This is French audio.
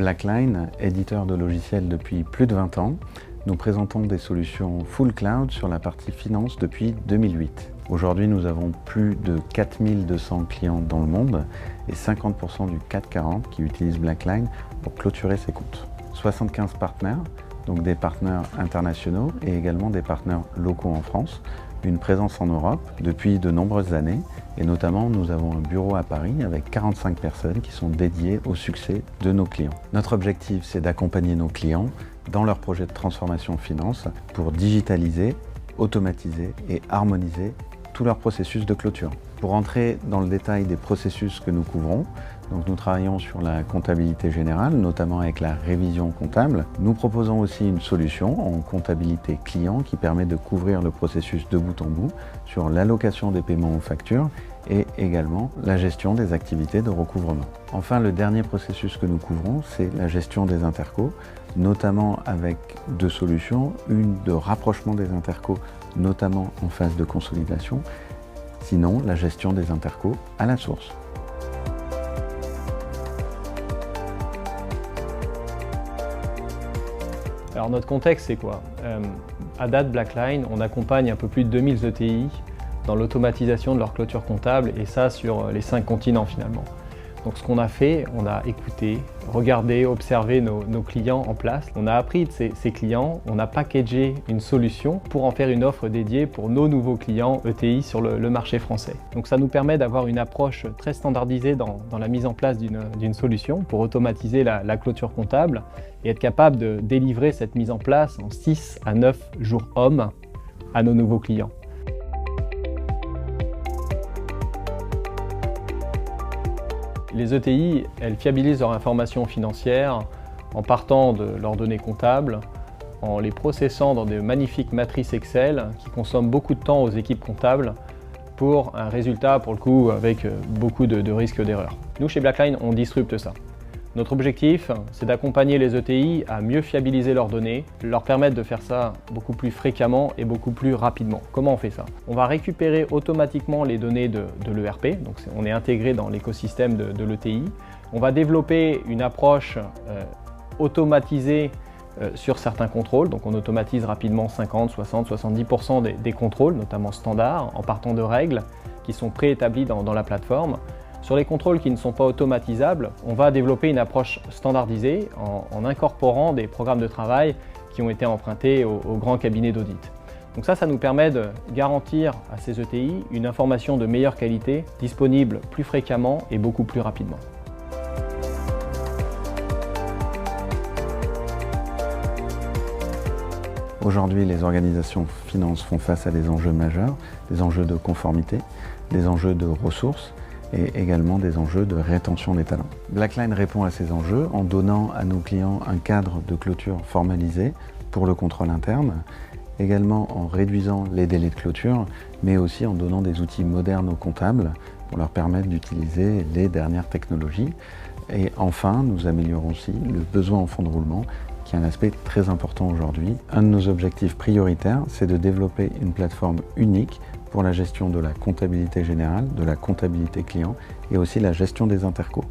Blackline, éditeur de logiciels depuis plus de 20 ans, nous présentons des solutions full cloud sur la partie finance depuis 2008. Aujourd'hui, nous avons plus de 4200 clients dans le monde et 50% du CAC 40 qui utilisent Blackline pour clôturer ses comptes. 75 partenaires, donc des partenaires internationaux et également des partenaires locaux en France, une présence en Europe depuis de nombreuses années et notamment nous avons un bureau à Paris avec 45 personnes qui sont dédiées au succès de nos clients. Notre objectif, c'est d'accompagner nos clients dans leurs projets de transformation finance pour digitaliser, automatiser et harmoniser tous leurs processus de clôture. Pour entrer dans le détail des processus que nous couvrons, donc nous travaillons sur la comptabilité générale, notamment avec la révision comptable. Nous proposons aussi une solution en comptabilité client qui permet de couvrir le processus de bout en bout sur l'allocation des paiements aux factures et également la gestion des activités de recouvrement. Enfin, le dernier processus que nous couvrons, c'est la gestion des intercos, notamment avec deux solutions, une de rapprochement des intercos, notamment en phase de consolidation, sinon la gestion des intercos à la source. Alors notre contexte, c'est quoi? À date, Blackline, on accompagne un peu plus de 2000 ETI dans l'automatisation de leur clôture comptable et ça sur les 5 continents finalement. Donc ce qu'on a fait, on a écouté, regardé, observé nos clients en place. On a appris de ces clients, on a packagé une solution pour en faire une offre dédiée pour nos nouveaux clients ETI sur le marché français. Donc ça nous permet d'avoir une approche très standardisée dans la mise en place d'une solution pour automatiser la clôture comptable et être capable de délivrer cette mise en place en 6 à 9 jours hommes à nos nouveaux clients. Les ETI, elles fiabilisent leur information financière en partant de leurs données comptables, en les processant dans de magnifiques matrices Excel qui consomment beaucoup de temps aux équipes comptables pour un résultat, pour le coup, avec beaucoup de risques d'erreur. Nous, chez Blackline, on disrupte ça. Notre objectif, c'est d'accompagner les ETI à mieux fiabiliser leurs données, leur permettre de faire ça beaucoup plus fréquemment et beaucoup plus rapidement. Comment on fait ça? On va récupérer automatiquement les données de l'ERP, donc on est intégré dans l'écosystème de l'ETI. On va développer une approche automatisée sur certains contrôles, donc on automatise rapidement 50, 60, 70% des contrôles, notamment standards, en partant de règles qui sont préétablies dans la plateforme. Sur les contrôles qui ne sont pas automatisables, on va développer une approche standardisée en incorporant des programmes de travail qui ont été empruntés aux grands cabinets d'audit. Donc ça nous permet de garantir à ces ETI une information de meilleure qualité, disponible plus fréquemment et beaucoup plus rapidement. Aujourd'hui, les organisations finance font face à des enjeux majeurs, des enjeux de conformité, des enjeux de ressources, et également des enjeux de rétention des talents. Blackline répond à ces enjeux en donnant à nos clients un cadre de clôture formalisé pour le contrôle interne, également en réduisant les délais de clôture, mais aussi en donnant des outils modernes aux comptables pour leur permettre d'utiliser les dernières technologies. Et enfin, nous améliorons aussi le besoin en fonds de roulement, qui est un aspect très important aujourd'hui. Un de nos objectifs prioritaires, c'est de développer une plateforme unique pour la gestion de la comptabilité générale, de la comptabilité client et aussi la gestion des intercos.